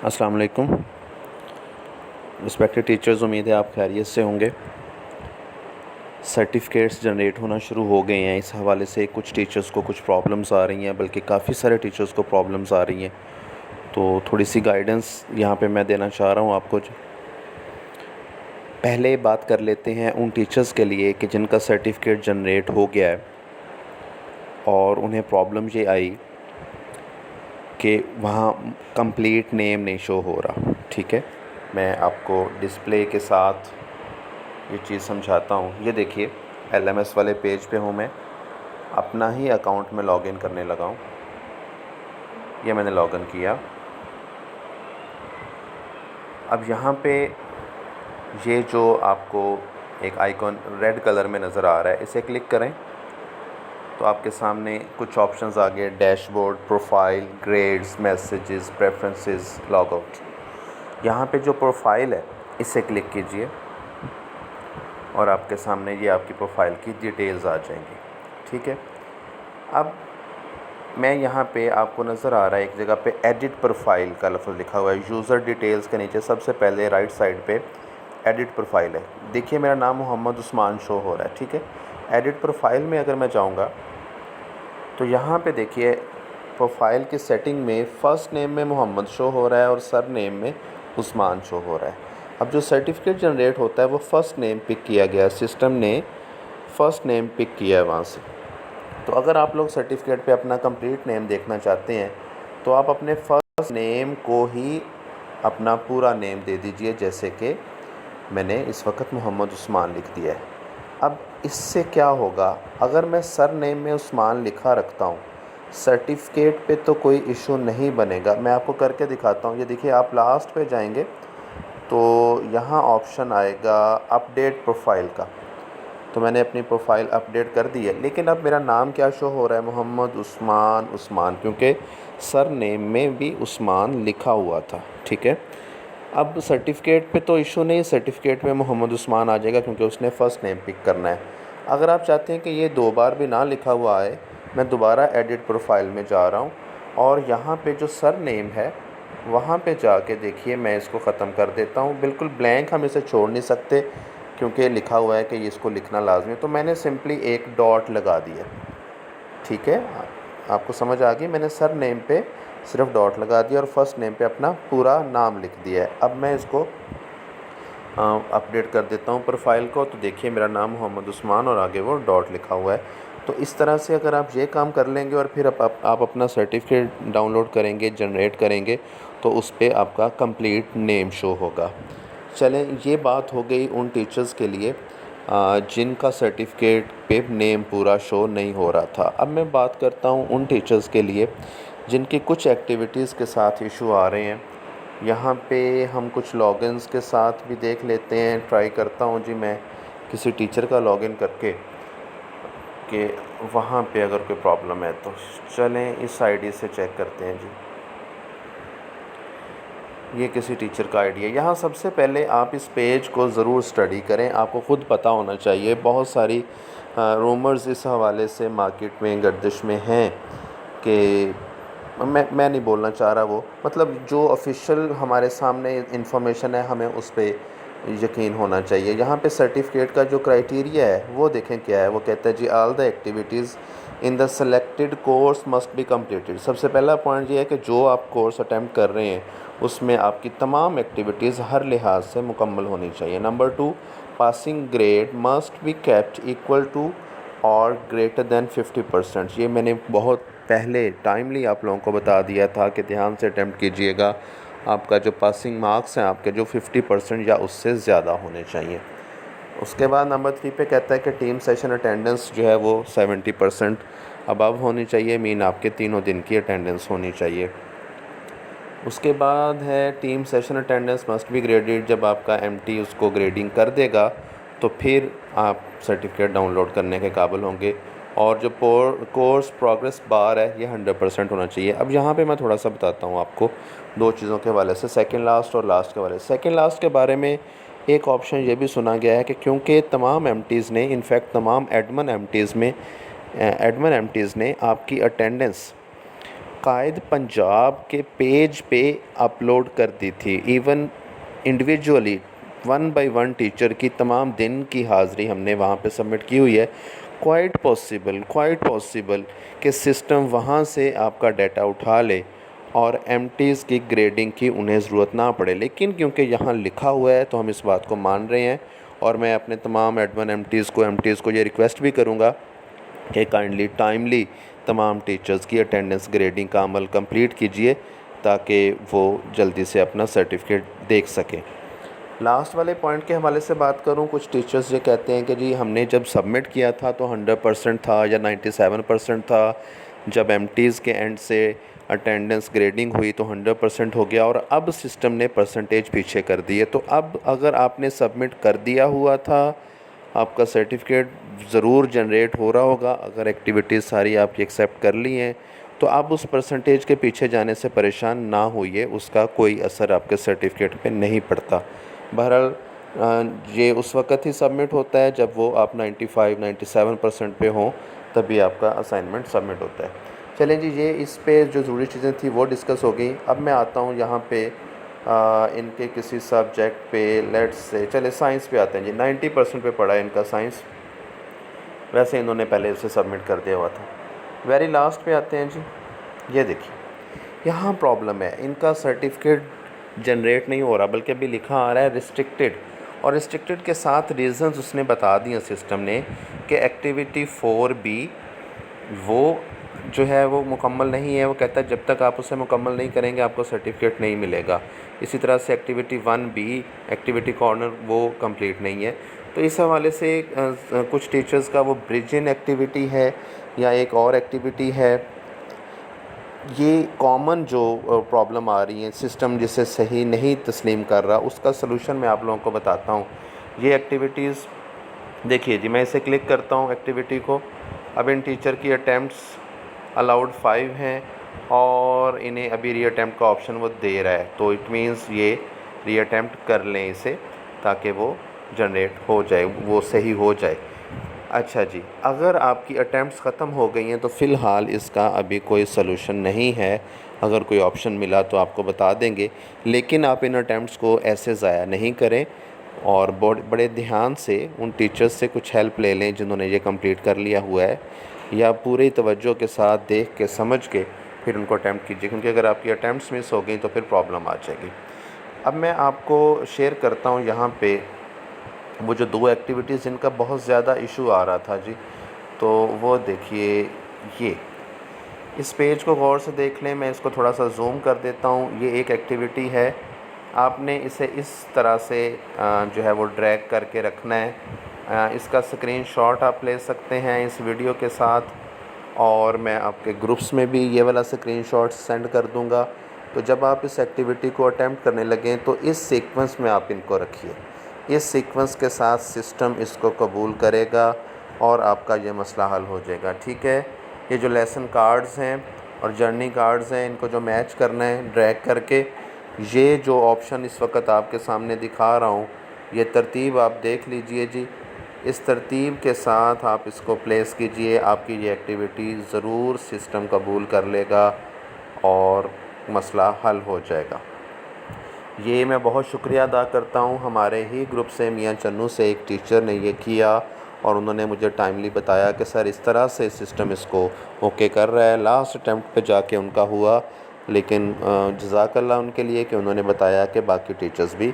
अस्सलाम वालेकुम respected teachers, उम्मीद है आप खैरियत से होंगे। सर्टिफिकेट्स जनरेट होना शुरू हो गए हैं। इस हवाले से कुछ टीचर्स को कुछ प्रॉब्लम्स आ रही हैं, बल्कि काफ़ी सारे टीचर्स को प्रॉब्लम्स आ रही हैं। तो थोड़ी सी गाइडेंस यहाँ पे मैं देना चाह रहा हूँ आपको। पहले बात कर लेते हैं उन टीचर्स के लिए कि जिनका सर्टिफिकेट जनरेट हो गया है और उन्हें प्रॉब्लम ये आई कि वहाँ कंप्लीट नेम नहीं शो हो रहा। ठीक है, मैं आपको डिस्प्ले के साथ ये चीज़ समझाता हूँ। ये देखिए, LMS वाले पेज पे हूँ मैं, अपना ही अकाउंट में लॉगिन करने लगा हूँ। ये मैंने लॉगिन किया। अब यहाँ पे ये जो आपको एक आइकॉन रेड कलर में नज़र आ रहा है, इसे क्लिक करें तो आपके सामने कुछ ऑप्शंस आ गए। Dashboard, profile, grades, messages, preferences, logout. यहाँ पे जो प्रोफाइल है इसे क्लिक कीजिए और आपके सामने ये आपकी प्रोफाइल की डिटेल्स आ जाएंगी। ठीक है, अब मैं यहाँ पे आपको नज़र आ रहा है एक जगह पे एडिट प्रोफाइल का लफ्ज़ लिखा हुआ है। यूज़र डिटेल्स के नीचे सबसे पहले राइट साइड पे एडिट प्रोफाइल है। देखिए, मेरा नाम मोहम्मद उस्मान शो हो रहा है। ठीक है, एडिट प्रोफाइल में अगर मैं जाऊँगा तो यहाँ पे देखिए, प्रोफाइल की सेटिंग में फ़र्स्ट नेम में मोहम्मद शो हो रहा है और सर नेम में उस्मान शो हो रहा है। अब जो सर्टिफिकेट जनरेट होता है वो फ़र्स्ट नेम पिक किया गया है, सिस्टम ने फ़र्स्ट नेम पिक किया है वहाँ से। तो अगर आप लोग सर्टिफिकेट पे अपना कंप्लीट नेम देखना चाहते हैं तो आप अपने फ़र्स्ट नेम को ही अपना पूरा नेम दे दीजिए, जैसे कि मैंने इस वक्त मोहम्मद उस्मान लिख दिया है। अब इससे क्या होगा, अगर मैं सर नेम में उस्मान लिखा रखता हूँ, सर्टिफिकेट पे तो कोई इशू नहीं बनेगा। मैं आपको करके दिखाता हूँ। ये देखिए, आप लास्ट पे जाएंगे तो यहाँ ऑप्शन आएगा अपडेट प्रोफाइल का। तो मैंने अपनी प्रोफाइल अपडेट कर दी है, लेकिन अब मेरा नाम क्या शो हो रहा है, मोहम्मद उस्मान, क्योंकि सर नेम में भी उस्मान लिखा हुआ था। ठीक है, अब सर्टिफिकेट पे तो इशू नहीं, सर्टिफिकेट में मोहम्मद उस्मान आ जाएगा क्योंकि उसने फ़र्स्ट नेम पिक करना है। अगर आप चाहते हैं कि ये दो बार भी ना लिखा हुआ आए, मैं दोबारा एडिट प्रोफाइल में जा रहा हूँ और यहाँ पे जो सर नेम है वहाँ पे जाके देखिए, मैं इसको ख़त्म कर देता हूँ। बिल्कुल ब्लैंक हम इसे छोड़ नहीं सकते क्योंकि लिखा हुआ है कि इसको लिखना लाजमी है। तो मैंने सिंपली एक डॉट लगा दिया। ठीक है, आपको समझ आ गई। मैंने सर नेम पे सिर्फ डॉट लगा दिया और फर्स्ट नेम पे अपना पूरा नाम लिख दिया है। अब मैं इसको अपडेट कर देता हूँ प्रोफाइल को। तो देखिए, मेरा नाम मोहम्मद उस्मान और आगे वो डॉट लिखा हुआ है। तो इस तरह से अगर आप ये काम कर लेंगे और फिर आप अपना सर्टिफिकेट डाउनलोड करेंगे, जनरेट करेंगे, तो उस पर आपका कंप्लीट नेम शो होगा। चलें, ये बात हो गई उन टीचर्स के लिए जिनका सर्टिफिकेट पे नेम पूरा शो नहीं हो रहा था। अब मैं बात करता हूँ उन टीचर्स के लिए जिनकी कुछ एक्टिविटीज़ के साथ इशू आ रहे हैं। यहाँ पे हम कुछ लॉगिन्स के साथ भी देख लेते हैं। ट्राई करता हूँ जी मैं किसी टीचर का लॉगिन करके कि वहाँ पे अगर कोई प्रॉब्लम है तो। चलें, इस आईडी से चेक करते हैं जी। ये किसी टीचर का आईडी है। यहाँ सबसे पहले आप इस पेज को ज़रूर स्टडी करें। आपको ख़ुद पता होना चाहिए, बहुत सारी रूमर्स इस हवाले से मार्केट में गर्दिश में हैं कि मैं नहीं बोलना चाह रहा वो, मतलब जो ऑफिशियल हमारे सामने इंफॉर्मेशन है हमें उस पे यकीन होना चाहिए। यहाँ पे सर्टिफिकेट का जो क्राइटेरिया है वो देखें क्या है। वो कहता है जी, all the activities in the selected course must be completed. सबसे पहला पॉइंट ये है कि जो आप कोर्स अटैम्प्ट कर रहे हैं उसमें आपकी तमाम एक्टिविटीज़ हर लिहाज से मुकम्मल होनी चाहिए। Number 2, passing grade must be kept equal to और ग्रेटर दैन 50%। ये मैंने बहुत पहले टाइमली आप लोगों को बता दिया था कि ध्यान से अटैम्प्ट कीजिएगा। आपका जो पासिंग मार्क्स हैं आपके जो 50% या उससे ज़्यादा होने चाहिए। उसके बाद नंबर 3 पे कहता है कि टीम सेशन अटेंडेंस जो है वो 70% अबव होनी चाहिए। मीन आपके तीनों दिन की अटेंडेंस होनी चाहिए। उसके बाद है team session attendance must be graded. जब आपका एमटी उसको ग्रेडिंग कर देगा तो फिर आप सर्टिफिकेट डाउनलोड करने के काबिल होंगे। और जो कोर्स प्रोग्रेस बार है ये 100% होना चाहिए। अब यहाँ पे मैं थोड़ा सा बताता हूँ आपको दो चीज़ों के हवाले से, सेकंड लास्ट और लास्ट के हवाले से। सेकंड लास्ट के बारे में एक ऑप्शन ये भी सुना गया है कि क्योंकि तमाम एमटीज़ ने, इनफैक्ट तमाम एडमिन एमटीज़ ने आपकी अटेंडेंस कायद पंजाब के पेज पे अपलोड कर दी थी। इवन इंडिविजुअली 1 बाय 1 टीचर की तमाम दिन की हाज़िरी हमने वहाँ पे सबमिट की हुई है। क्वाइट पॉसिबल कि सिस्टम वहाँ से आपका डाटा उठा ले और एमटीज़ की ग्रेडिंग की उन्हें ज़रूरत ना पड़े। लेकिन क्योंकि यहाँ लिखा हुआ है तो हम इस बात को मान रहे हैं, और मैं अपने तमाम एडमिन एमटीज़ को ये रिक्वेस्ट भी करूँगा कि काइंडली टाइमली तमाम टीचर्स की अटेंडेंस ग्रेडिंग का अमल कंप्लीट कीजिए ताकि वो जल्दी से अपना सर्टिफिकेट देख सकें। लास्ट वाले पॉइंट के हवाले से बात करूं, कुछ टीचर्स ये कहते हैं कि जी हमने जब सबमिट किया था तो 100% था या 97% था, जब एमटीज़ के एंड से अटेंडेंस ग्रेडिंग हुई तो 100% हो गया और अब सिस्टम ने परसेंटेज पीछे कर दी है। तो अब अगर आपने सबमिट कर दिया हुआ था, आपका सर्टिफिकेट ज़रूर जनरेट हो रहा होगा। अगर एक्टिविटीज़ सारी आपकी एक्सेप्ट कर ली हैं तो आप उस परसेंटेज के पीछे जाने से परेशान ना होइए, उसका कोई असर आपके सर्टिफिकेट पे नहीं पड़ता। बहरहाल ये उस वक़्त ही सबमिट होता है जब वो आप 95-97% पे हों, तभी आपका असाइनमेंट सबमिट होता है। चलें जी, ये इस पे जो ज़रूरी चीज़ें थी वो डिस्कस हो गई। अब मैं आता हूँ यहाँ पे इनके किसी सब्जेक्ट पे, लेट्स से चले साइंस पे आते हैं जी। 90% पे पड़ा है इनका साइंस, वैसे इन्होंने पहले उसे सबमिट कर दिया हुआ था। वेरी लास्ट पे आते हैं जी। ये देखिए यहाँ प्रॉब्लम है, इनका सर्टिफिकेट जनरेट नहीं हो रहा बल्कि अभी लिखा आ रहा है रिस्ट्रिक्टेड, और रिस्ट्रिक्टेड के साथ रीज़न्स उसने बता दिए सिस्टम ने कि एक्टिविटी 4B वो जो है वो मुकम्मल नहीं है। वो कहता है जब तक आप उसे मुकम्मल नहीं करेंगे आपको सर्टिफिकेट नहीं मिलेगा। इसी तरह से एक्टिविटी 1B एक्टिविटी कॉर्नर वो कंप्लीट नहीं है। तो इस हवाले से कुछ टीचर्स का वो ब्रिजिंग एक्टिविटी है या एक और एक्टिविटी है, ये कॉमन जो प्रॉब्लम आ रही है, सिस्टम जिसे सही नहीं तस्लीम कर रहा, उसका सलूशन मैं आप लोगों को बताता हूँ। ये एक्टिविटीज़ देखिए जी, मैं इसे क्लिक करता हूँ एक्टिविटी को। अब इन टीचर की अटैम्प्ट्स अलाउड 5 हैं और इन्हें अभी रीअटैम्प्ट का ऑप्शन वो दे रहा है, तो इट मीन्स ये रीअटैम्प्ट कर लें इसे ताकि वो जनरेट हो जाए, वो सही हो जाए। अच्छा जी, अगर आपकी अटैम्प्ट्स ख़त्म हो गई हैं तो फ़िलहाल इसका अभी कोई सलूशन नहीं है। अगर कोई ऑप्शन मिला तो आपको बता देंगे, लेकिन आप इन अटैम्प्ट्स को ऐसे ज़ाया नहीं करें और बड़े ध्यान से उन टीचर्स से कुछ हेल्प ले लें जिन्होंने ये कंप्लीट कर लिया हुआ है, या पूरी तवज्जो के साथ देख के समझ के फिर उनको अटैम्प्ट कीजिए, क्योंकि अगर आपकी अटैम्प्ट्स मिस हो गई तो फिर प्रॉब्लम आ जाएगी। अब मैं आपको शेयर करता हूँ यहाँ पे वो जो 2 एक्टिविटीज़ जिनका बहुत ज़्यादा इशू आ रहा था जी। तो वो देखिए, ये इस पेज को गौर से देख लें, मैं इसको थोड़ा सा जूम कर देता हूँ। ये एक एक्टिविटी है, आपने इसे इस तरह से जो है वो ड्रैग करके रखना है। इसका स्क्रीनशॉट आप ले सकते हैं इस वीडियो के साथ, और मैं आपके ग्रुप्स में भी ये वाला स्क्रीनशॉट सेंड कर दूँगा। तो जब आप इस एक्टिविटी को अटैम्प्ट करने लगें तो इस सीक्वेंस में आप इनको रखिए। इस सीक्वेंस के साथ सिस्टम इसको कबूल करेगा और आपका ये मसला हल हो जाएगा। ठीक है, ये जो लेसन कार्ड्स हैं और जर्नी कार्ड्स हैं, इनको जो मैच करना है ड्रैग करके, ये जो ऑप्शन इस वक्त आपके सामने दिखा रहा हूँ, ये तरतीब आप देख लीजिए जी। इस तरतीब के साथ आप इसको प्लेस कीजिए, आपकी ये एक्टिविटी ज़रूर सिस्टम कबूल कर लेगा और मसला हल हो जाएगा। ये मैं बहुत शुक्रिया अदा करता हूँ, हमारे ही ग्रुप से मियाँ चन्नू से एक टीचर ने ये किया और उन्होंने मुझे टाइमली बताया कि सर इस तरह से सिस्टम इसको ओके कर रहा है। लास्ट अटैम्प्ट पे जाके उनका हुआ, लेकिन जज़ाकल्लाह उनके लिए कि उन्होंने बताया कि बाकी टीचर्स भी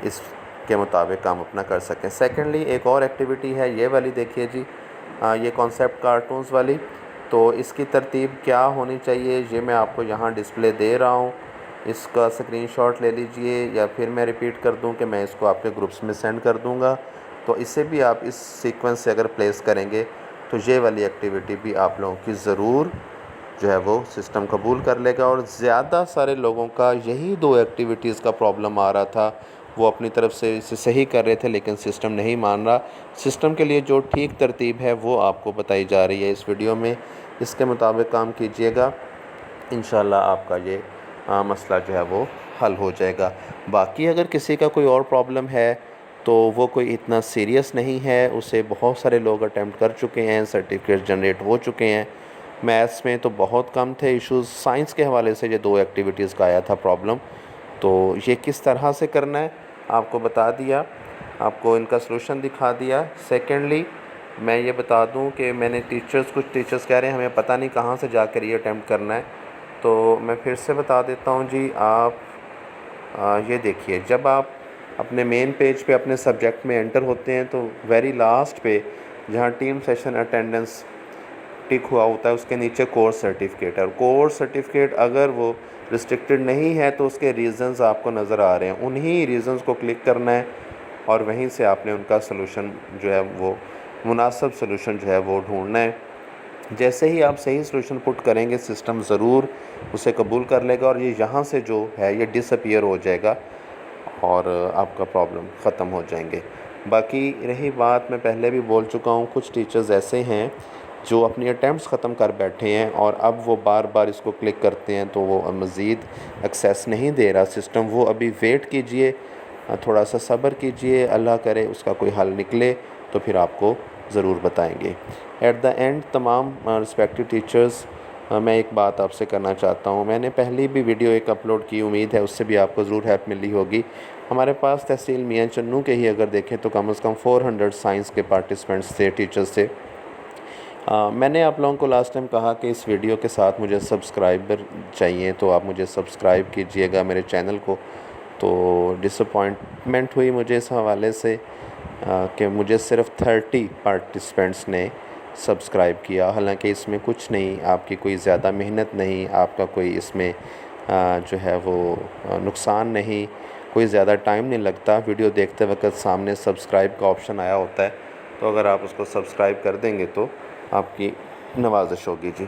इसके मुताबिक काम अपना कर सकें। सेकेंडली एक और एक्टिविटी है, ये वाली देखिए जी, ये कॉन्सेप्ट कार्टून्स वाली। तो इसकी तरतीब क्या होनी चाहिए ये मैं आपको यहाँ डिस्प्ले दे रहा हूँ, इसका स्क्रीनशॉट ले लीजिए, या फिर मैं रिपीट कर दूं कि मैं इसको आपके ग्रुप्स में सेंड कर दूंगा। तो इसे भी आप इस सीक्वेंस से अगर प्लेस करेंगे तो ये वाली एक्टिविटी भी आप लोगों की ज़रूर जो है वो सिस्टम कबूल कर लेगा। और ज़्यादा सारे लोगों का यही 2 एक्टिविटीज़ का प्रॉब्लम आ रहा था, वो अपनी तरफ से इसे सही कर रहे थे लेकिन सिस्टम नहीं मान रहा। सिस्टम के लिए जो ठीक तरतीब है वो आपको बताई जा रही है इस वीडियो में, इसके मुताबिक काम कीजिएगा, इंशाल्लाह आपका ये मसला जो है वो हल हो जाएगा। बाकी अगर किसी का कोई और प्रॉब्लम है तो वो कोई इतना सीरियस नहीं है, उसे बहुत सारे लोग अटेम्प्ट कर चुके हैं, सर्टिफिकेट जनरेट हो चुके हैं मैथ्स में तो बहुत कम थे इश्यूज़। साइंस के हवाले से ये 2 एक्टिविटीज़ का आया था प्रॉब्लम। तो ये किस तरह से करना है आपको बता दिया, आपको इनका सलूशन दिखा दिया। सेकेंडली मैं ये बता दूं कि मैंने कुछ टीचर्स कह रहे हैं हमें पता नहीं कहाँ से जाकर ये अटैम्प्ट करना है, तो मैं फिर से बता देता हूँ जी। आप ये देखिए, जब आप अपने मेन पेज पे अपने सब्जेक्ट में एंटर होते हैं तो वेरी लास्ट पे जहाँ टीम सेशन अटेंडेंस टिक हुआ होता है उसके नीचे कोर्स सर्टिफिकेट है। और कोर्स सर्टिफिकेट अगर वो रिस्ट्रिक्टेड नहीं है तो उसके रीज़न्स आपको नज़र आ रहे हैं, उन्हीं रीज़न्स को क्लिक करना है और वहीं से आपने उनका सलूशन जो है वो मुनासिब सलूशन जो है वो ढूंढना है। जैसे ही आप सही सलूशन पुट करेंगे सिस्टम ज़रूर उसे कबूल कर लेगा और ये यहाँ से जो है ये डिसअपीयर हो जाएगा और आपका प्रॉब्लम ख़त्म हो जाएंगे। बाकी रही बात, मैं पहले भी बोल चुका हूँ, कुछ टीचर्स ऐसे हैं जो अपनी अटैम्प्ट्स ख़त्म कर बैठे हैं और अब वो बार बार इसको क्लिक करते हैं तो वो मज़ीद एक्सेस नहीं दे रहा सिस्टम। वो अभी वेट कीजिए, थोड़ा सा सब्र कीजिए, अल्लाह करे उसका कोई हल निकले तो फिर आपको ज़रूर बताएंगे। एट द एंड तमाम रिस्पेक्टिव टीचर्स, मैं एक बात आपसे करना चाहता हूँ। मैंने पहले भी वीडियो एक अपलोड की, उम्मीद है उससे भी आपको ज़रूर हेल्प मिली होगी। हमारे पास तहसील मियाँ चन्नू के ही अगर देखें तो कम से कम 400 साइंस के पार्टिसिपेंट्स थे, टीचर्स थे। मैंने आप लोगों को लास्ट टाइम कहा कि इस वीडियो के साथ मुझे सब्सक्राइबर चाहिए, तो आप मुझे सब्सक्राइब कीजिएगा मेरे चैनल को। तो डिसअपॉइंटमेंट हुई मुझे इस हवाले से कि मुझे सिर्फ 30 पार्टिसिपेंट्स ने सब्सक्राइब किया। हालांकि इसमें कुछ नहीं, आपकी कोई ज़्यादा मेहनत नहीं, आपका कोई इसमें जो है वो नुकसान नहीं, कोई ज़्यादा टाइम नहीं लगता। वीडियो देखते वक्त सामने सब्सक्राइब का ऑप्शन आया होता है, तो अगर आप उसको सब्सक्राइब कर देंगे तो आपकी नवाजिश होगी जी।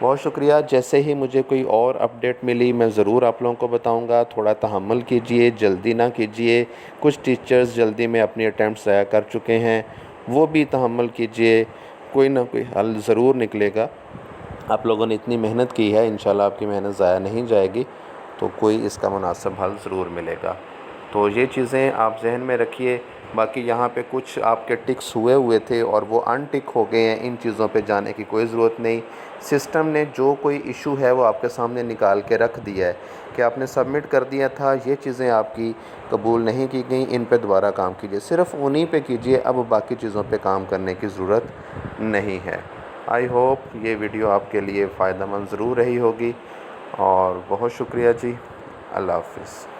बहुत शुक्रिया। जैसे ही मुझे कोई और अपडेट मिली मैं ज़रूर आप लोगों को बताऊंगा। थोड़ा तहम्मुल कीजिए, जल्दी ना कीजिए। कुछ टीचर्स जल्दी में अपनी अटैम्प्ट्स ज़ाया कर चुके हैं, वो भी तहम्मुल कीजिए, कोई ना कोई हल ज़रूर निकलेगा। आप लोगों ने इतनी मेहनत की है, इंशाल्लाह आपकी मेहनत ज़ाया नहीं जाएगी, तो कोई इसका मुनासिब हल ज़रूर मिलेगा। तो ये चीज़ें आप जहन में रखिए। बाकी यहाँ पे कुछ आपके टिक्स हुए थे और वो अनटिक हो गए हैं, इन चीज़ों पे जाने की कोई ज़रूरत नहीं। सिस्टम ने जो कोई इशू है वो आपके सामने निकाल के रख दिया है कि आपने सबमिट कर दिया था, ये चीज़ें आपकी कबूल नहीं की गई, इन पे दोबारा काम कीजिए, सिर्फ उन्हीं पे कीजिए, अब बाकी चीज़ों पे काम करने की ज़रूरत नहीं है। आई होप ये वीडियो आपके लिए फ़ायदेमंद ज़रूर रही होगी और बहुत शुक्रिया जी। अल्लाह हाफ़िज़।